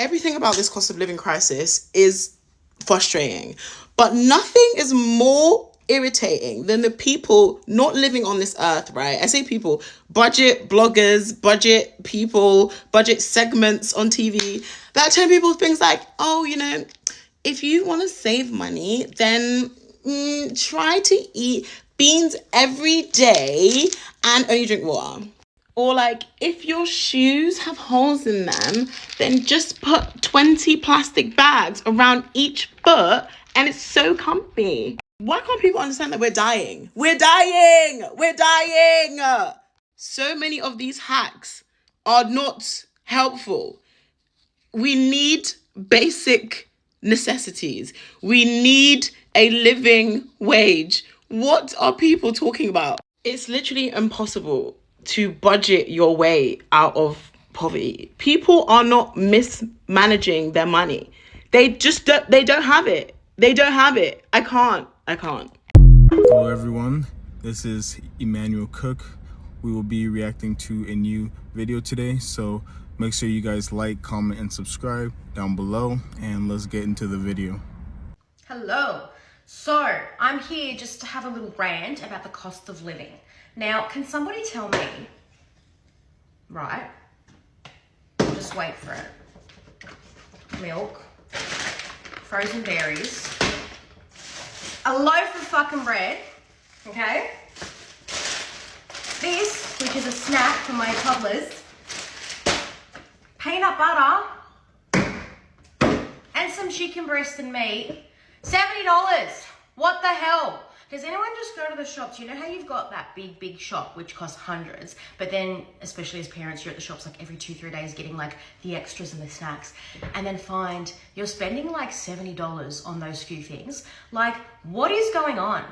everything about this cost of living crisis is frustrating, but nothing is more irritating than the people not living on this earth, right? I say people, budget bloggers, budget people, budget segments on TV that tell people things like, oh, you know, if you want to save money, then try to eat beans every day and only drink water. Or like, if your shoes have holes in them, then just put 20 plastic bags around each foot and it's so comfy. Why can't people understand that we're dying? We're dying! We're dying! So many of these hacks are not helpful. We need basic necessities. We need a living wage. What are people talking about? It's literally impossible to budget your way out of poverty. People are not mismanaging their money. They don't have it. They don't have it. I can't. Hello everyone, this is Emmanuel Cooke. We will be reacting to a new video today, so make sure you guys like, comment, and subscribe down below, and let's get into the video. Hello. So I'm here just to have a little rant about the cost of living. Now, can somebody tell me, right, just wait for it, milk, frozen berries, a loaf of fucking bread, okay, this, which is a snack for my toddlers, peanut butter, and some chicken breast and meat, $70. What the hell? Does anyone just go to the shops? You know how you've got that big shop which costs hundreds, but then especially as parents, you're at the shops like every 2-3 days getting like the extras and the snacks, and then find you're spending like $70 on those few things. Like, what is going on?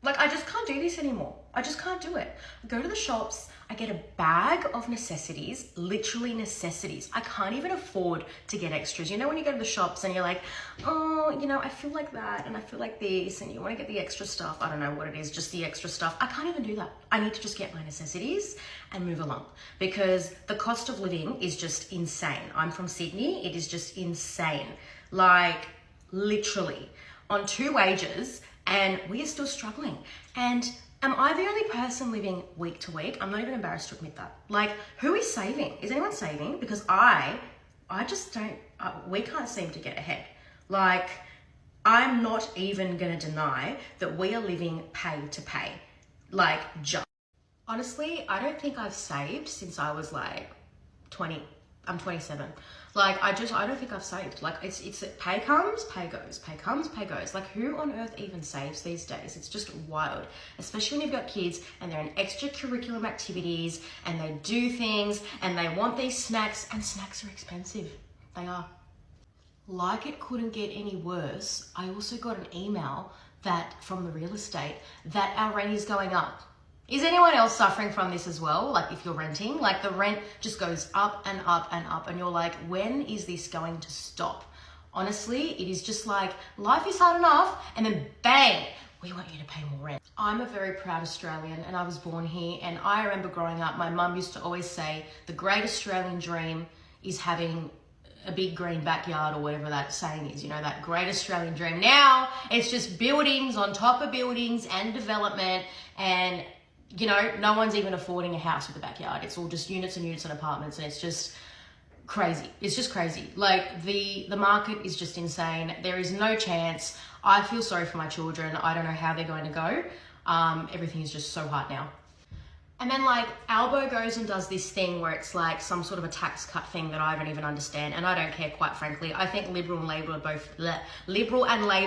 Like, I just can't do this anymore. I just can't do it. I go to the shops, I get a bag of necessities, literally necessities. I can't even afford to get extras. You know when you go to the shops and you're like, oh, you know, I feel like that and I feel like this, and you want to get the extra stuff. I don't know what it is, just the extra stuff. I can't even do that. I need to just get my necessities and move along, because the cost of living is just insane. I'm from Sydney. It is just insane. Like, literally on 2 wages, and we are still struggling. And am I the only person living week to week? I'm not even embarrassed to admit that. Like, who is saving? Is anyone saving? Because I just don't, we can't seem to get ahead. Like, I'm not even gonna deny that we are living pay to pay. Like, just. Honestly, I don't think I've saved since I was like 20. I'm 27. Like, I don't think I've saved. Like, it's pay comes, pay goes, pay comes, pay goes. Like, who on earth even saves these days? It's just wild, especially when you've got kids and they're in extracurricular activities and they do things and they want these snacks, and snacks are expensive. They are. Like, it couldn't get any worse. I also got an email that from the real estate that our rent is going up. Is anyone else suffering from this as well? Like, if you're renting, like the rent just goes up and up and up, and you're like, when is this going to stop? Honestly, it is just like, life is hard enough, and then bang, we want you to pay more rent. I'm a very proud Australian, and I was born here, and I remember growing up, my mum used to always say, the great Australian dream is having a big green backyard, or whatever that saying is, you know, that great Australian dream. Now, it's just buildings on top of buildings and development, and you know, no one's even affording a house with a backyard. It's all just units and units and apartments, and it's just crazy. It's just crazy. Like, the market is just insane. There is no chance. I feel sorry for my children. I don't know how they're going to go. Everything is just so hard now. And then like Albo goes and does this thing where it's like some sort of a tax cut thing that I don't even understand, and I don't care, quite frankly. I think Liberal and Labor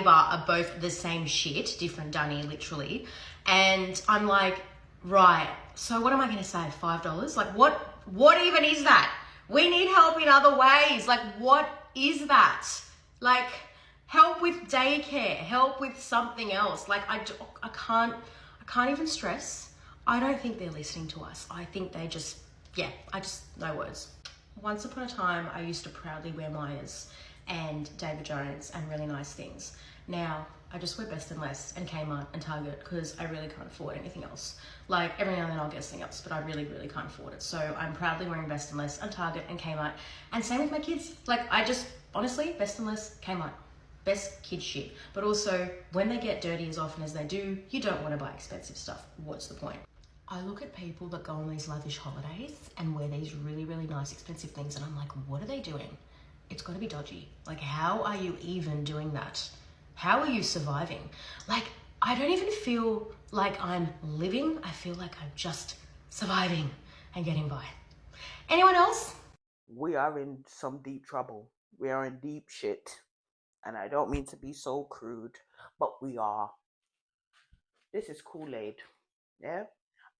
are both the same shit, different dunny, literally. And I'm like, right, so what am I gonna say, $5? Like, what even is that? We need help in other ways. Like, what is that? Like, help with daycare, help with something else. Like, I can't even stress. I don't think they're listening to us. I think they just, no words. Once upon a time, I used to proudly wear Myers, and David Jones and really nice things. Now, I just wear Best and Less and Kmart and Target because I really can't afford anything else. Like, every now and then I'll get something else, but I really, really can't afford it. So I'm proudly wearing Best and Less and Target and Kmart. And same with my kids. Like, I just, honestly, Best and Less, Kmart. Best kid shit. But also, when they get dirty as often as they do, you don't want to buy expensive stuff. What's the point? I look at people that go on these lavish holidays and wear these really, really nice expensive things, and I'm like, what are they doing? It's got to be dodgy. Like, how are you even doing that? How are you surviving? Like, I don't even feel like I'm living. I feel like I'm just surviving and getting by. Anyone else? We are in some deep trouble. We are in deep shit. And I don't mean to be so crude, but we are. This is Kool-Aid. Yeah?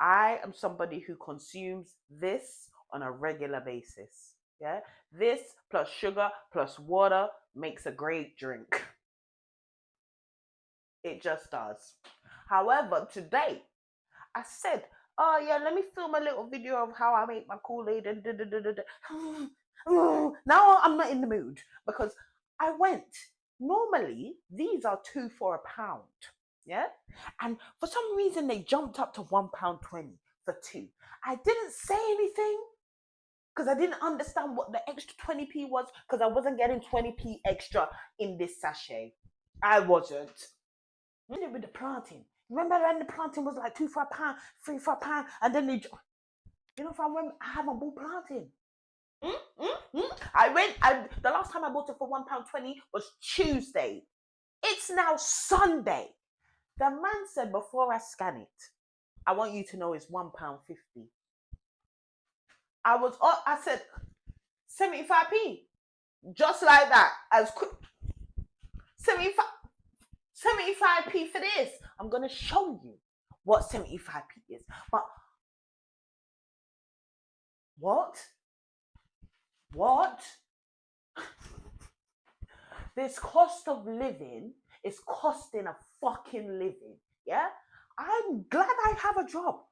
I am somebody who consumes this on a regular basis. Yeah? This plus sugar plus water makes a great drink. It just does. However, today, I said, oh yeah, let me film a little video of how I make my Kool-Aid and now I'm not in the mood because I went. Normally, these are £2 for £1. Yeah? And for some reason, they jumped up to £1.20 for 2. I didn't say anything because I didn't understand what the extra 20p was because I wasn't getting 20p extra in this sachet. I wasn't. With the plantain. Remember when the plantain was like £2 for £1, £3 for £1, and then they, you know, if I remember, I haven't bought plantain. The last time I bought it for £1.20 was Tuesday. It's now Sunday. The man said before I scan it, I want you to know it's £1.50. I said 75p. Just like that. As quick. 75p for this. I'm going to show you what 75p is. But what? This cost of living is costing a fucking living. Yeah? I'm glad I have a job.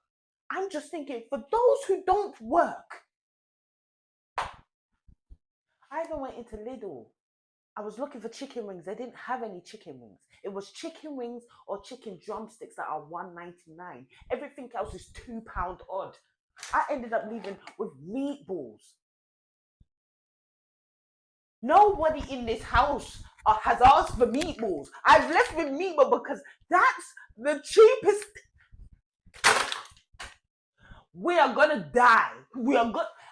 I'm just thinking, for those who don't work, I even went into Lidl. I was looking for chicken wings. They didn't have any chicken wings. It was chicken wings or chicken drumsticks that are $1.99. Everything else is £2 odd. I ended up leaving with meatballs. Nobody in this house has asked for meatballs. I've left with meatballs because that's the cheapest. We are gonna die.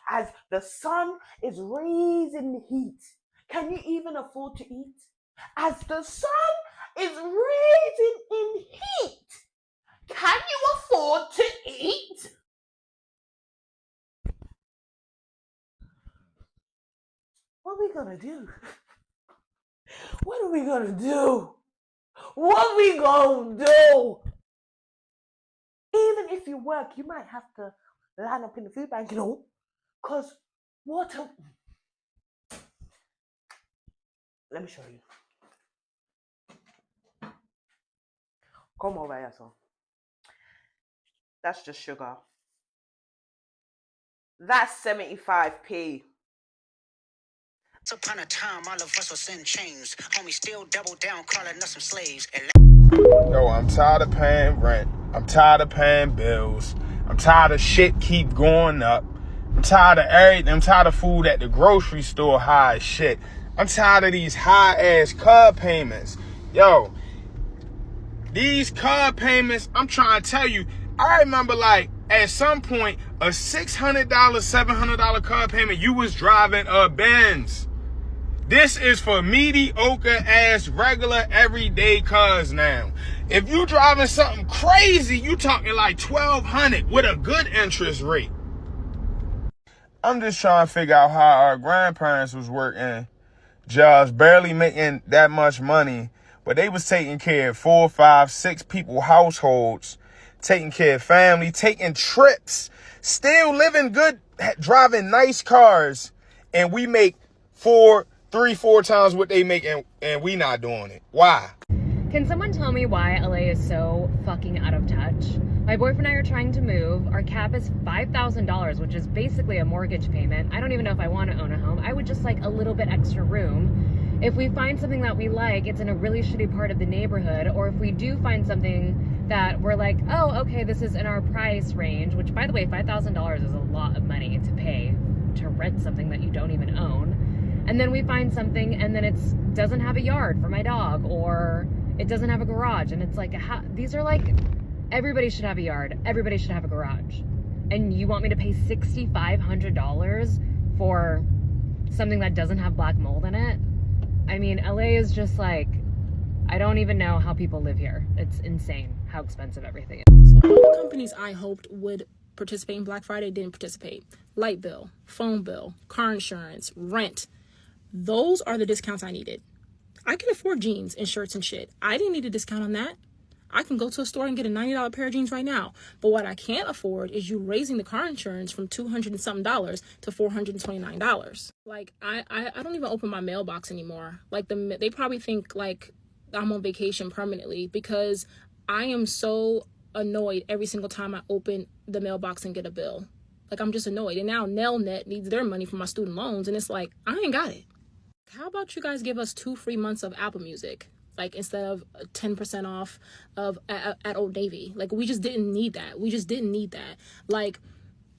As the sun is raising the heat. Can you even afford to eat? As the sun is raising in heat, can you afford to eat? What are we gonna do? What are we gonna do? What are we gonna do? Even if you work, you might have to line up in the food bank, you know, because water. Let me show you. Come over here, son. That's just sugar. That's 75p. Once upon a time, all of us was in chains. Homie still double down, calling us some slaves. Yo, I'm tired of paying rent. I'm tired of paying bills. I'm tired of shit keep going up. I'm tired of everything. I'm tired of food at the grocery store high as shit. I'm tired of these high-ass car payments. Yo, these car payments, I'm trying to tell you, I remember like at some point, a $600, $700 car payment, you was driving a Benz. This is for mediocre-ass, regular, everyday cars now. If you driving something crazy, you talking like $1,200 with a good interest rate. I'm just trying to figure out how our grandparents was working jobs, barely making that much money, but they was taking care of 4, 5, 6 people households, taking care of family, taking trips, still living good, driving nice cars, and we make 3, 4 times what they make, and we not doing it. Why? Can someone tell me why LA is so fucking out of touch? My boyfriend and I are trying to move. Our cap is $5,000, which is basically a mortgage payment. I don't even know if I want to own a home. I would just like a little bit extra room. if we find something that we like, it's in a really shitty part of the neighborhood, or if we do find something that we're like, oh, okay, this is in our price range, which, by the way, $5,000 is a lot of money to pay to rent something that you don't even own. And then we find something and then it doesn't have a yard for my dog, or it doesn't have a garage, and it's like, these are like, everybody should have a yard, everybody should have a garage, and you want me to pay $6,500 for something that doesn't have black mold in it? I mean, LA is just like, I don't even know how people live here. It's insane how expensive everything is. So all the companies I hoped would participate in Black Friday didn't participate. Light bill, phone bill, car insurance, rent. Those are the discounts I needed. I can afford jeans and shirts and shit. I didn't need a discount on that. I can go to a store and get a $90 pair of jeans right now. But what I can't afford is you raising the car insurance from $200 and something to $429. Like, I don't even open my mailbox anymore. Like, they probably think like I'm on vacation permanently, because I am so annoyed every single time I open the mailbox and get a bill. Like, I'm just annoyed. And now Nelnet needs their money for my student loans, and it's like, I ain't got it. How about you guys give us 2 free months of Apple Music? Like, instead of 10% off of at Old Navy. Like, we just didn't need that. We just didn't need that. Like,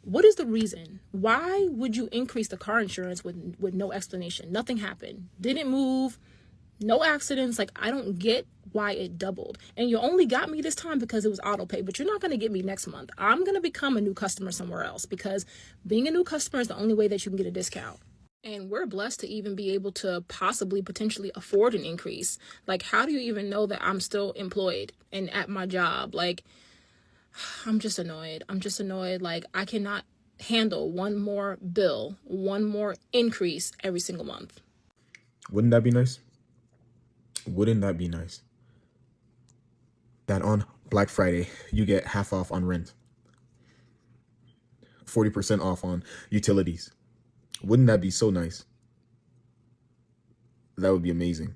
what is the reason? Why would you increase the car insurance with no explanation? Nothing happened. Didn't move. No accidents. Like, I don't get why it doubled. And you only got me this time because it was auto pay, but you're not going to get me next month. I'm going to become a new customer somewhere else, because being a new customer is the only way that you can get a discount. And we're blessed to even be able to potentially afford an increase. Like, how do you even know that I'm still employed and at my job? Like, I'm just annoyed. Like, I cannot handle one more bill, one more increase every single month. Wouldn't that be nice? Wouldn't that be nice? That on Black Friday, you get half off on rent, 40% off on utilities. Wouldn't that be so nice? That would be amazing.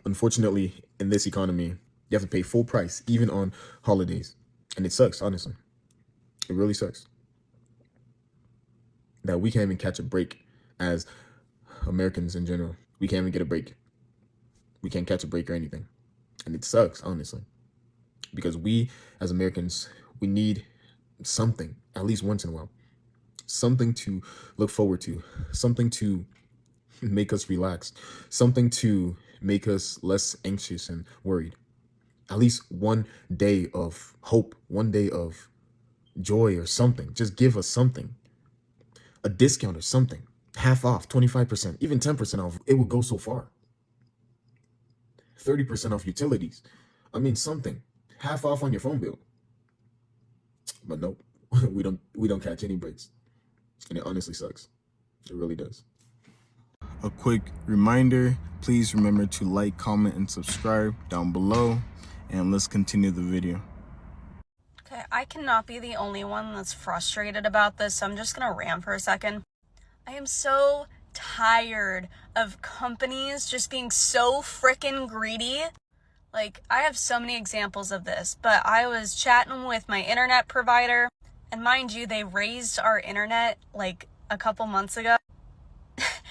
Unfortunately, in this economy, you have to pay full price, even on holidays. And it sucks, honestly. It really sucks. That we can't even catch a break as Americans in general. We can't even get a break. We can't catch a break or anything. And it sucks, honestly. Because we, as Americans, we need something, at least once in a while. Something to look forward to, something to make us relax, something to make us less anxious and worried. At least one day of hope, one day of joy or something. Just give us something. A discount or something. Half off, 25%, even 10% off. It would go so far. 30% off utilities. I mean, something. Half off on your phone bill. But nope, we don't catch any breaks. And it honestly sucks. It really does. A quick reminder, please remember to like, comment, and subscribe down below. And let's continue the video. Okay, I cannot be the only one that's frustrated about this, so I'm just gonna rant for a second. I am so tired of companies just being so freaking greedy. Like, I have so many examples of this, but I was chatting with my internet provider, and mind you, they raised our internet like a couple months ago.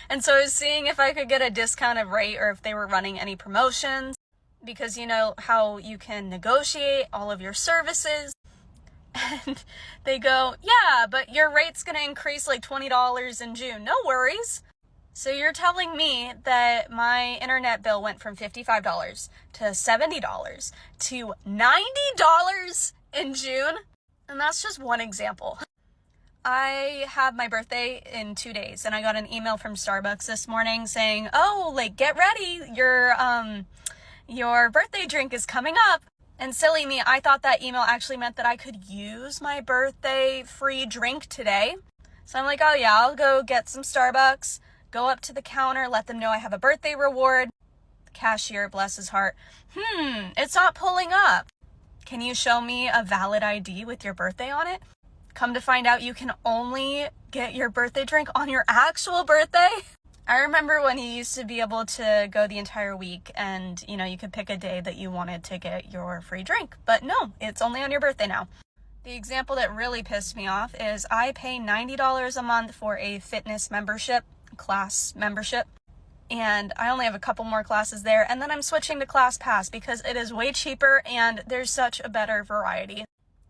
And so I was seeing if I could get a discounted rate or if they were running any promotions, because you know how you can negotiate all of your services. And they go, yeah, but your rate's going to increase like $20 in June. No worries. So you're telling me that my internet bill went from $55 to $70 to $90 in June? And that's just one example. I have my birthday in 2 days, and I got an email from Starbucks this morning saying, oh, like, get ready, your birthday drink is coming up. And silly me, I thought that email actually meant that I could use my birthday free drink today. So I'm like, oh yeah, I'll go get some Starbucks, go up to the counter, let them know I have a birthday reward. The cashier, bless his heart, it's not pulling up. Can you show me a valid ID with your birthday on it? Come to find out, you can only get your birthday drink on your actual birthday. I remember when you used to be able to go the entire week and, you know, you could pick a day that you wanted to get your free drink. But no, it's only on your birthday now. The example that really pissed me off is I pay $90 a month for a fitness membership, class membership. and I only have a couple more classes there, and then I'm switching to ClassPass because it is way cheaper and there's such a better variety.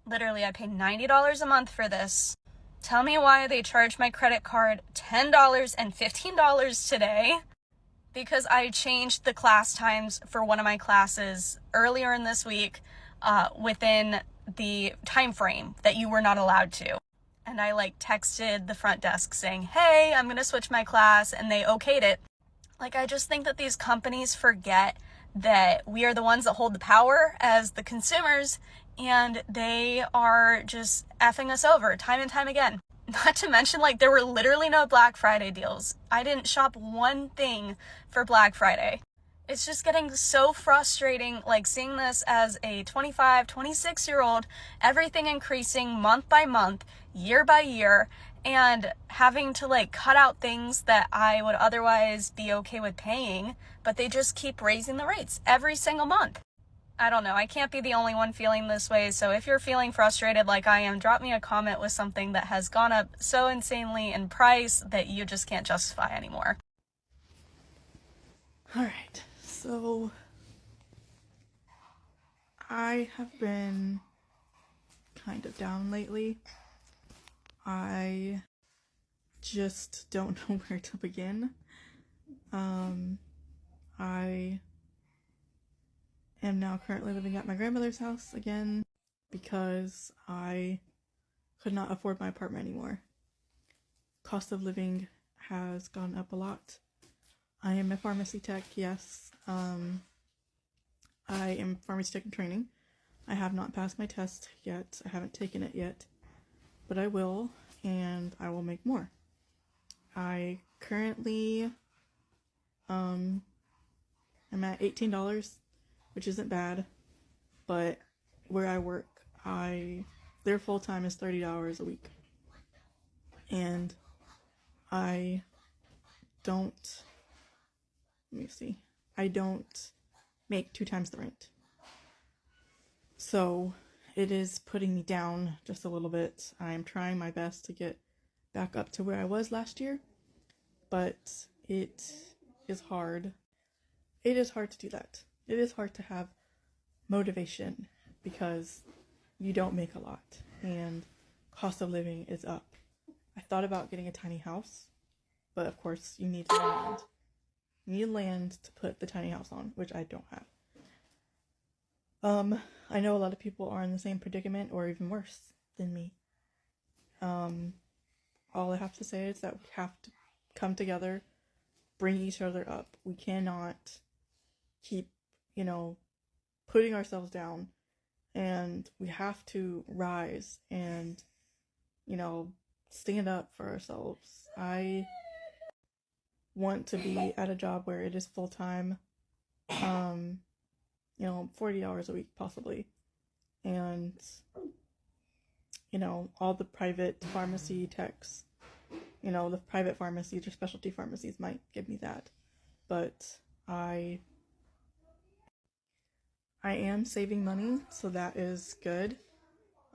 Literally, I pay $90 a month for this. Tell me why they charged my credit card $10 and $15 today. Because I changed the class times for one of my classes earlier in this week within the time frame that you were not allowed to. And I like texted the front desk saying, hey, I'm going to switch my class, and they okayed it. Like, I just think that these companies forget that we are the ones that hold the power as the consumers, and they are just effing us over time and time again. Not to mention, like, there were literally no Black Friday deals. I didn't shop one thing for Black Friday. It's just getting so frustrating, like, seeing this as a 25, 26-year-old, everything increasing month by month, year by year, and having to, like, cut out things that I would otherwise be okay with paying, but they just keep raising the rates every single month. I don't know, I can't be the only one feeling this way, so if you're feeling frustrated like I am, drop me a comment with something that has gone up so insanely in price that you just can't justify anymore. Alright, so I have been kind of down lately. I just don't know where to begin. I am now currently living at my grandmother's house again because I could not afford my apartment anymore. Cost of living has gone up a lot. I am a pharmacy tech, yes. I am pharmacy tech in training. I have not passed my test yet. I haven't taken it yet, but I will, and I will make more. I currently am at $18, which isn't bad, but where I work, their full time is $30 a week, and I don't make 2 times the rent. So it is putting me down just a little bit. I am trying my best to get back up to where I was last year, but it is hard. It is hard to do that. It is hard to have motivation because you don't make a lot and cost of living is up. I thought about getting a tiny house, but of course you need land. You need land to put the tiny house on, which I don't have. I know a lot of people are in the same predicament or even worse than me. All I have to say is that we have to come together, bring each other up. We cannot keep, putting ourselves down, and we have to rise and, stand up for ourselves. I want to be at a job where it is full-time, 40 hours a week possibly, and all the private pharmacy techs, the private pharmacies or specialty pharmacies might give me that, but I am saving money, so that is good.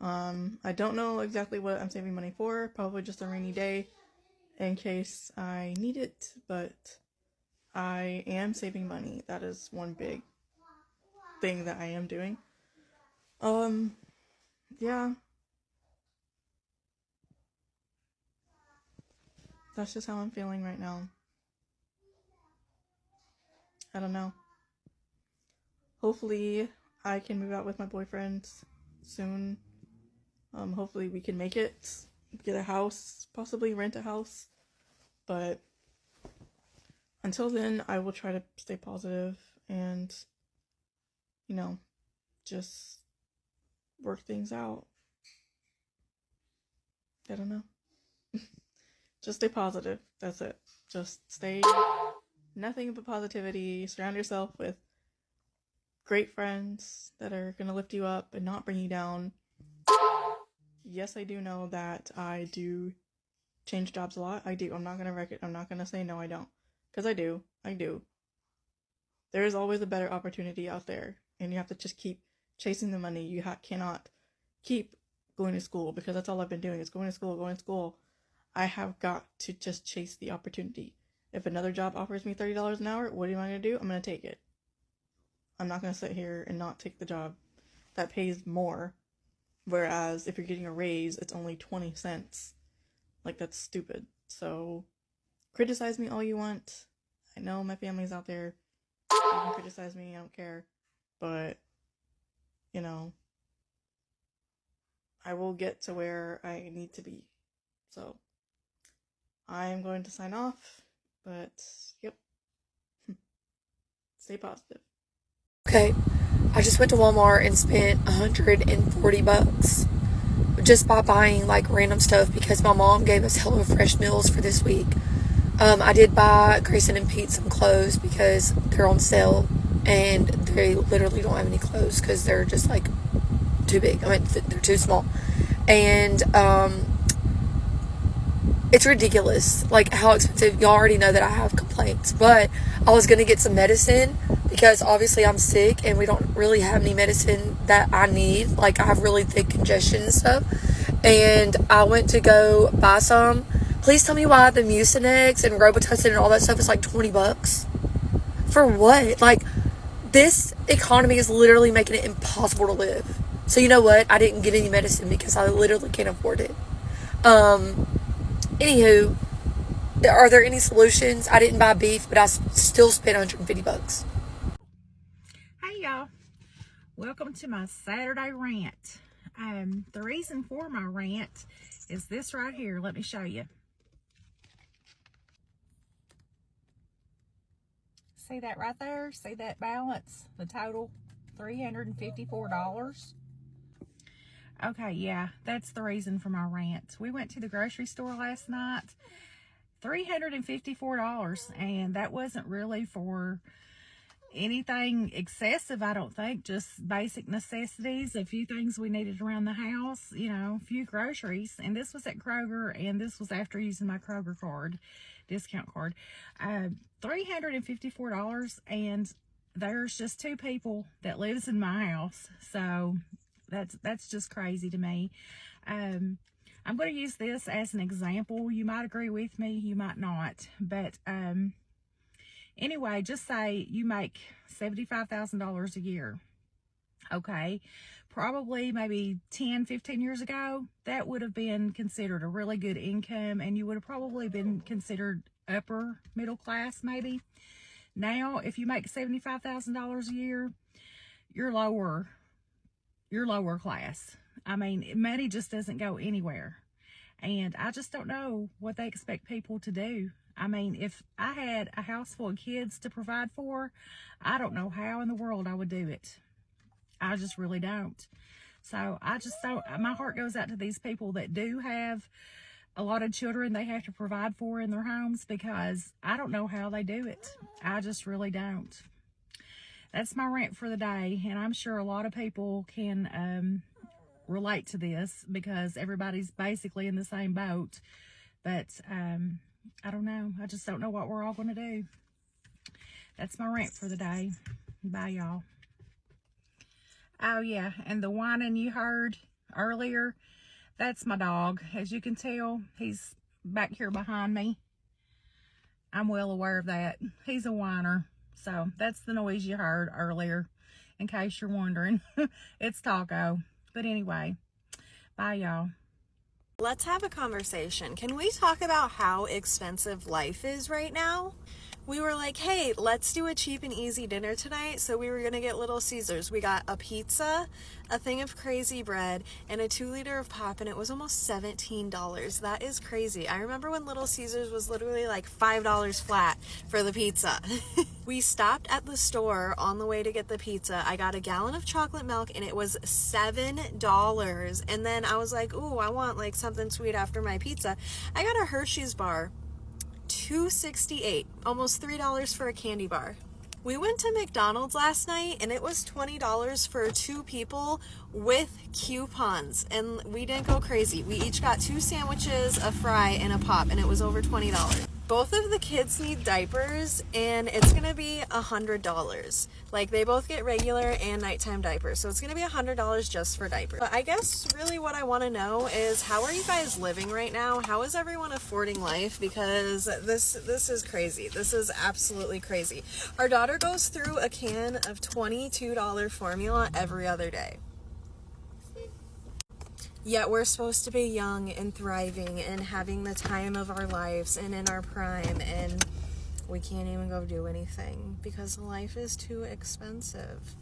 I don't know exactly what I'm saving money for, probably just a rainy day in case I need it, but I am saving money. That is one big thing that I am doing. Yeah. That's just how I'm feeling right now. I don't know. Hopefully I can move out with my boyfriend soon. Hopefully we can make it, get a house, possibly rent a house. But until then, I will try to stay positive and, just work things out. I don't know. Just stay positive. That's it. Just stay nothing but positivity. Surround yourself with great friends that are going to lift you up and not bring you down. Yes, I do know that I do change jobs a lot. I do. I'm not going to say no, I don't. Because I do. There is always a better opportunity out there. And you have to just keep chasing the money. You cannot keep going to school, because that's all I've been doing is going to school. I have got to just chase the opportunity. If another job offers me $30 an hour, what am I going to do? I'm going to take it. I'm not going to sit here and not take the job that pays more. Whereas if you're getting a raise, it's only 20 cents. Like, that's stupid. So, criticize me all you want. I know my family's out there. You can criticize me, I don't care. But, you know, I will get to where I need to be. So, I'm going to sign off. But, yep. Stay positive. Okay, I just went to Walmart and spent $140 just by buying like random stuff because my mom gave us HelloFresh meals for this week. I did buy Grayson and Pete some clothes because they're on sale and they literally don't have any clothes because they're just like too big. I mean, they're too small. And it's ridiculous, like, how expensive. Y'all already know that I have complaints, but I was going to get some medicine because obviously I'm sick and we don't really have any medicine that I need. Like, I have really thick congestion and stuff, and I went to go buy some. Please tell me why the Mucinex and Robitussin and all that stuff is like $20. For what? Like, this economy is literally making it impossible to live. So you know what? I didn't get any medicine because I literally can't afford it. Anywho, are there any solutions? I didn't buy beef, but I still spent $150. Hey y'all, welcome to my Saturday rant. The reason for my rant is this right here. Let me show you. See that right there? See that balance? The total $354. Okay, yeah, that's the reason for my rant. We went to the grocery store last night, $354, and that wasn't really for anything excessive, I don't think. Just basic necessities, a few things we needed around the house, you know, a few groceries. And this was at Kroger, and this was after using my Kroger card, discount card. $354, and there's just 2 people that lives in my house, so that's just crazy to me. I'm going to use this as an example. You might agree with me, you might not, but anyway, just say you make $75,000 a year. Okay, probably maybe 10-15 years ago, that would have been considered a really good income, and you would have probably been considered upper middle class maybe. Now, if you make $75,000 a year, you're lower class. I mean, money just doesn't go anywhere. And I just don't know what they expect people to do. I mean, if I had a house full of kids to provide for, I don't know how in the world I would do it. I just really don't. So I just don't, my heart goes out to these people that do have a lot of children they have to provide for in their homes, because I don't know how they do it. I just really don't. That's my rant for the day, and I'm sure a lot of people can relate to this because everybody's basically in the same boat. But I don't know. I just don't know what we're all going to do. That's my rant for the day. Bye, y'all. Oh, yeah, and the whining you heard earlier, that's my dog. As you can tell, he's back here behind me. I'm well aware of that. He's a whiner. So that's the noise you heard earlier, in case you're wondering. It's Taco. But anyway, bye, y'all. Let's have a conversation. Can we talk about how expensive life is right now? We were like, hey, let's do a cheap and easy dinner tonight. So we were going to get Little Caesars. We got a pizza, a thing of crazy bread, and a 2-liter of pop, and it was almost $17. That is crazy. I remember when Little Caesars was literally like $5 flat for the pizza. We stopped at the store on the way to get the pizza. I got a gallon of chocolate milk, and it was $7. And then I was like, ooh, I want like something sweet after my pizza. I got a Hershey's bar. $2.68, almost $3 for a candy bar. We went to McDonald's last night, and it was $20 for 2 people with coupons, and we didn't go crazy. We each got 2 sandwiches, a fry, and a pop, and it was over $20. both of the kids need diapers, and it's gonna be $100. Like, they both get regular and nighttime diapers, so it's gonna be $100 just for diapers. But I guess really what I want to know is, how are you guys living right now? How is everyone affording life? Because this is crazy. This is absolutely crazy. Our daughter goes through a can of $22 formula every other day. Yet we're supposed to be young and thriving and having the time of our lives and in our prime, and we can't even go do anything because life is too expensive.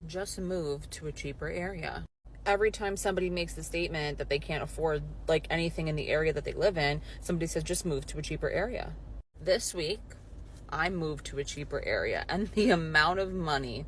Just move to a cheaper area. Every time somebody makes the statement that they can't afford like anything in the area that they live in, somebody says just move to a cheaper area. This week, I moved to a cheaper area, and the amount of money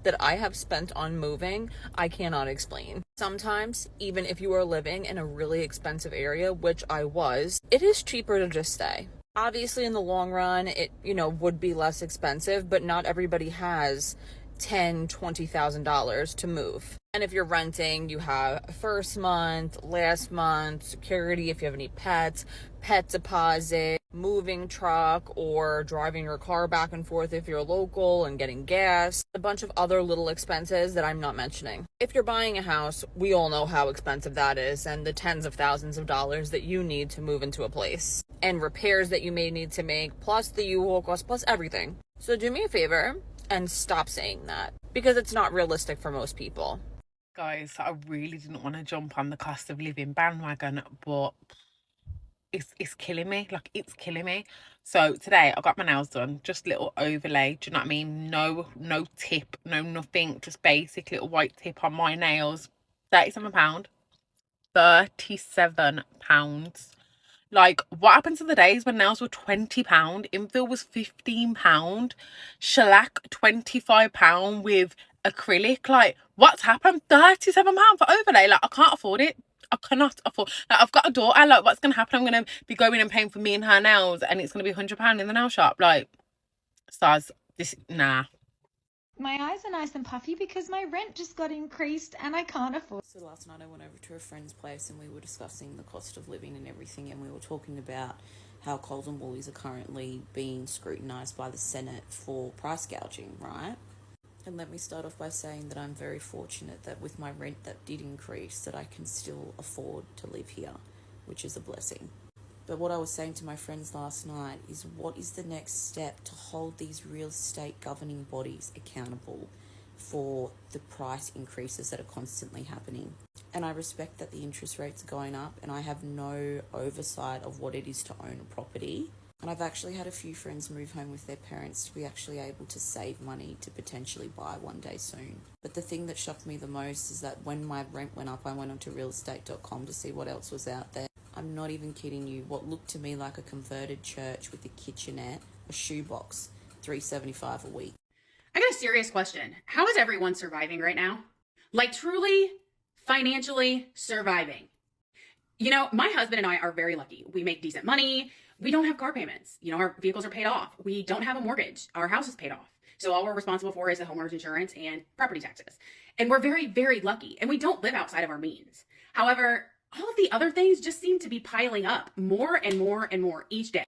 that I have spent on moving, I cannot explain. Sometimes, even if you are living in a really expensive area, which I was, it is cheaper to just stay. Obviously, in the long run, it, would be less expensive, but not everybody has $10,000, $20,000 to move. And if you're renting, you have first month, last month, security if you have any pets, pet deposit, moving truck, or driving your car back and forth if you're local and getting gas, a bunch of other little expenses that I'm not mentioning. If you're buying a house, we all know how expensive that is, and the tens of thousands of dollars that you need to move into a place, and repairs that you may need to make, plus the U-Haul cost, plus everything. So do me a favor and stop saying that, because it's not realistic for most people. Guys, I really didn't want to jump on the cost of living bandwagon, but it's killing me. Like, it's killing me. So today I got my nails done, just little overlay, do you know what I mean? No tip, no nothing, just basic little white tip on my nails. £37. £37. Like, what happened to the days when nails were £20, infill was £15, shellac £25 with acrylic? Like, what's happened? £37 for overlay. Like, I can't afford it. I cannot afford. Like, I've got a daughter. Like, what's gonna happen? I'm gonna be going and paying for me and her nails, and it's gonna be £100 in the nail shop. Like, stars, this, nah. My eyes are nice and puffy because my rent just got increased and I can't afford. So last night I went over to a friend's place and we were discussing the cost of living and everything, and we were talking about how Coles and Woolies are currently being scrutinised by the Senate for price gouging, right? And let me start off by saying that I'm very fortunate that with my rent that did increase, that I can still afford to live here, which is a blessing. But what I was saying to my friends last night is, what is the next step to hold these real estate governing bodies accountable for the price increases that are constantly happening? And I respect that the interest rates are going up, and I have no oversight of what it is to own a property. And I've actually had a few friends move home with their parents to be actually able to save money to potentially buy one day soon. But the thing that shocked me the most is that when my rent went up, I went onto realestate.com to see what else was out there. I'm not even kidding you. What looked to me like a converted church with a kitchenette, a shoebox, $375 a week. I got a serious question. How is everyone surviving right now? Like, truly, financially surviving. You know, my husband and I are very lucky. We make decent money. We don't have car payments. You know, our vehicles are paid off. We don't have a mortgage. Our house is paid off. So all we're responsible for is the homeowner's insurance and property taxes. And we're very, very lucky. And we don't live outside of our means. However, all of the other things just seem to be piling up more and more and more each day.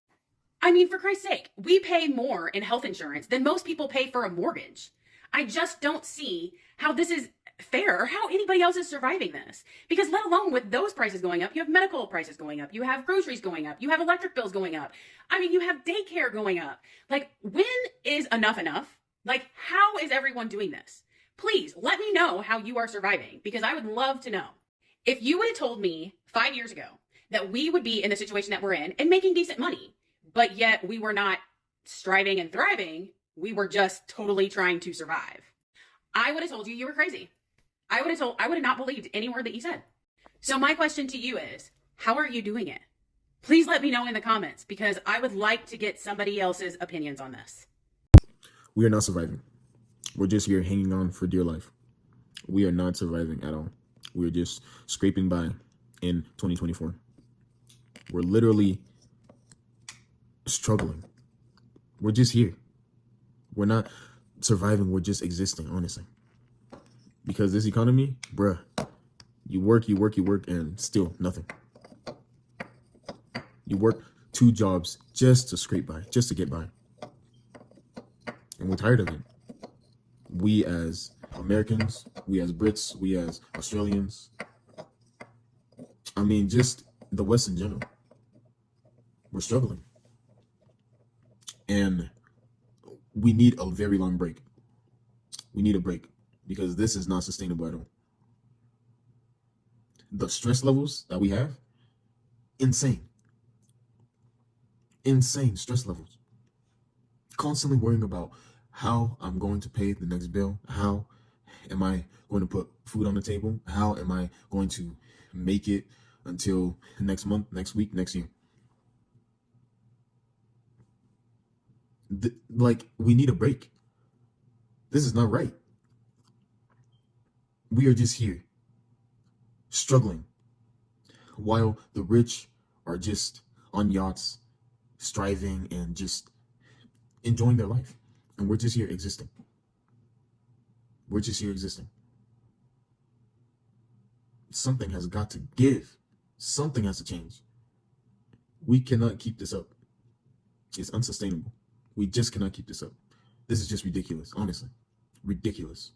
I mean, for Christ's sake, we pay more in health insurance than most people pay for a mortgage. I just don't see how this is fair or how anybody else is surviving this. Because let alone with those prices going up, you have medical prices going up, you have groceries going up, you have electric bills going up. I mean, you have daycare going up. Like, when is enough enough? Like, how is everyone doing this? Please let me know how you are surviving, because I would love to know. If you would have told me 5 years ago that we would be in the situation that we're in and making decent money, but yet we were not striving and thriving, we were just totally trying to survive, I would have told you were crazy. I would have not believed any word that you said. So my question to you is, how are you doing it? Please let me know in the comments, because I would like to get somebody else's opinions on this. We are not surviving. We're just here hanging on for dear life. We are not surviving at all. We're just scraping by in 2024. We're literally struggling. We're just here. We're not surviving. We're just existing, honestly. Because this economy, bruh, you work, and still nothing. You work 2 jobs just to scrape by, just to get by. And we're tired of it. We as Americans, we as Brits, we as Australians, I mean, just the West in general, we're struggling. And we need a very long break. We need a break because this is not sustainable at all. The stress levels that we have, insane. Insane stress levels. Constantly worrying about how I'm going to pay the next bill. How am I going to put food on the table? How am I going to make it until next month, next week, next year? Like, we need a break. This is not right. We are just here struggling while the rich are just on yachts, striving and just enjoying their life. And we're just here existing. We're just here existing. Something has got to give. Something has to change. We cannot keep this up. It's unsustainable. We just cannot keep this up. This is just ridiculous, honestly. Ridiculous.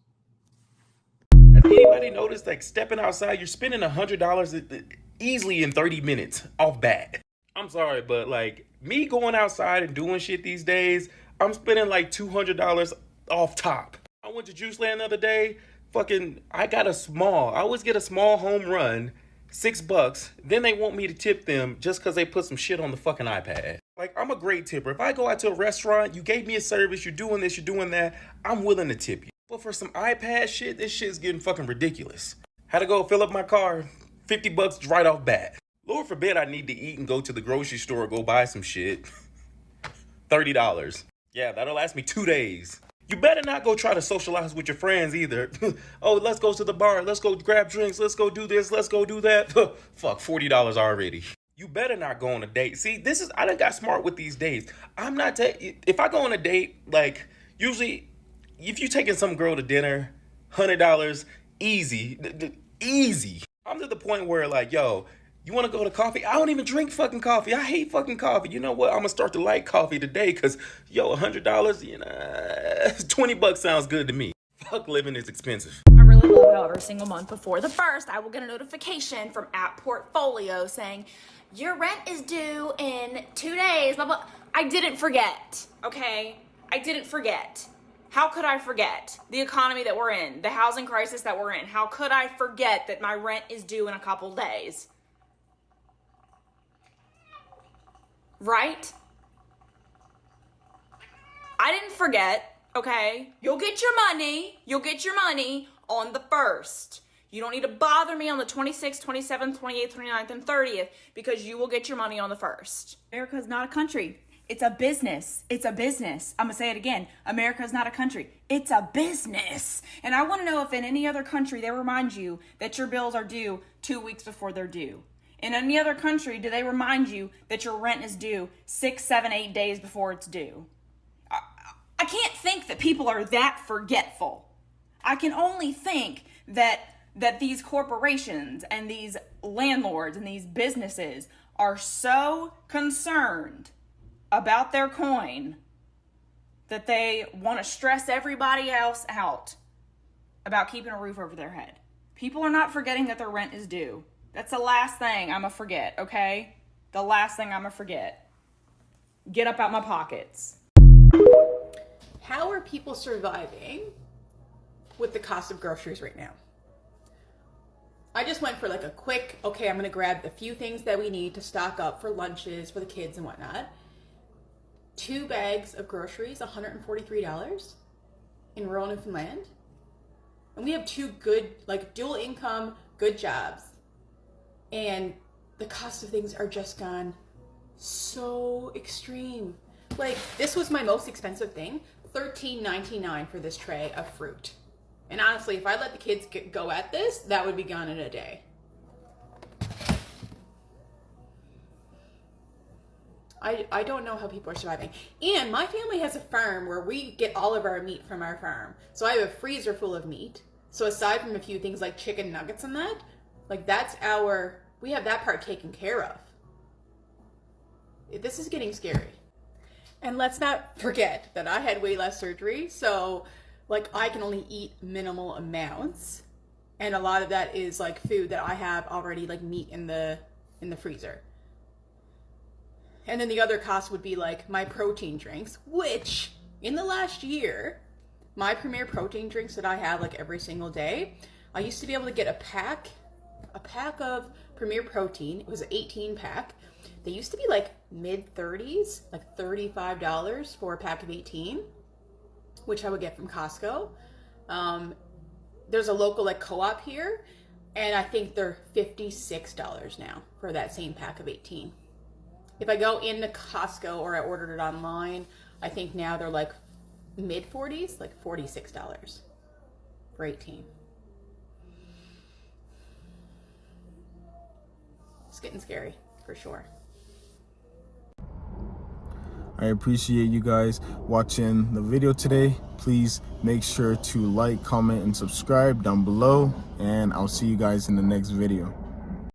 Has anybody noticed, like, stepping outside, you're spending $100 easily in 30 minutes off bat? I'm sorry, but like, me going outside and doing shit these days, I'm spending like $200 off top. I went to Juice Land the other day. I got I always get a small home run, $6. Then they want me to tip them just because they put some shit on the fucking iPad. Like, I'm a great tipper. If I go out to a restaurant, you gave me a service, you're doing this, you're doing that, I'm willing to tip you. But for some iPad shit, this shit's getting fucking ridiculous. Had to go fill up my car, $50 right off bat. Lord forbid I need to eat and go to the grocery store, go buy some shit. $30. Yeah, that'll last me 2 days. You better not go try to socialize with your friends either. Oh, let's go to the bar, let's go grab drinks, let's go do this, let's go do that. Fuck, $40 already. You better not go on a date. See, I done got smart with these dates. If I go on a date, like, usually, if you taking some girl to dinner, $100, easy, easy. I'm to the point where, like, yo, you want to go to coffee? I don't even drink fucking coffee. I hate fucking coffee. You know what? I'm going to start to like coffee today because, yo, $100, you know, $20 sounds good to me. Fuck, living is expensive. I really love how every single month before the 1st, I will get a notification from @Portfolio saying, your rent is due in 2 days, blah, blah. I didn't forget, okay? I didn't forget. How could I forget the economy that we're in, the housing crisis that we're in? How could I forget that my rent is due in a couple days? Right? I didn't forget, okay? You'll get your money. You'll get your money on the 1st. You don't need to bother me on the 26th, 27th, 28th, 29th, and 30th because you will get your money on the 1st. America's not a country. It's a business. It's a business. I'm going to say it again. America's not a country. It's a business. And I want to know if in any other country they remind you that your bills are due 2 weeks before they're due. In any other country, do they remind you that your rent is due 6, 7, 8 days before it's due? I can't think that people are that forgetful. I can only think that these corporations and these landlords and these businesses are so concerned about their coin that they want to stress everybody else out about keeping a roof over their head. People are not forgetting that their rent is due. That's the last thing I'm going to forget, okay? The last thing I'm going to forget. Get up out my pockets. How are people surviving with the cost of groceries right now? I just went for like a quick, okay, I'm going to grab the few things that we need to stock up for lunches for the kids and whatnot. 2 bags of groceries, $143 in rural Newfoundland. And we have 2 good, like, dual income, good jobs. And the cost of things are just gone so extreme. Like, this was my most expensive thing, $13.99 for this tray of fruit. And honestly, if I let the kids go at this, that would be gone in a day. I don't know how people are surviving. And my family has a farm where we get all of our meat from our farm. So I have a freezer full of meat. So aside from a few things like chicken nuggets and that, like we have that part taken care of. This is getting scary. And let's not forget that I had way less surgery, so like I can only eat minimal amounts, and a lot of that is like food that I have already, like meat in the freezer. And then the other cost would be like my protein drinks, which in the last year, my Premier protein drinks that I have like every single day, I used to be able to get a pack of Premier protein. It was an 18 pack. They used to be like mid 30s, like $35 for a pack of 18, which I would get from Costco. There's a local like co-op here, and I think they're $56 now for that same pack of 18. If I go into Costco or I ordered it online, I think now they're like mid 40s, like $46 for 18. It's getting scary for sure. I appreciate you guys watching the video today. Please make sure to like, comment, and subscribe down below, and I'll see you guys in the next video.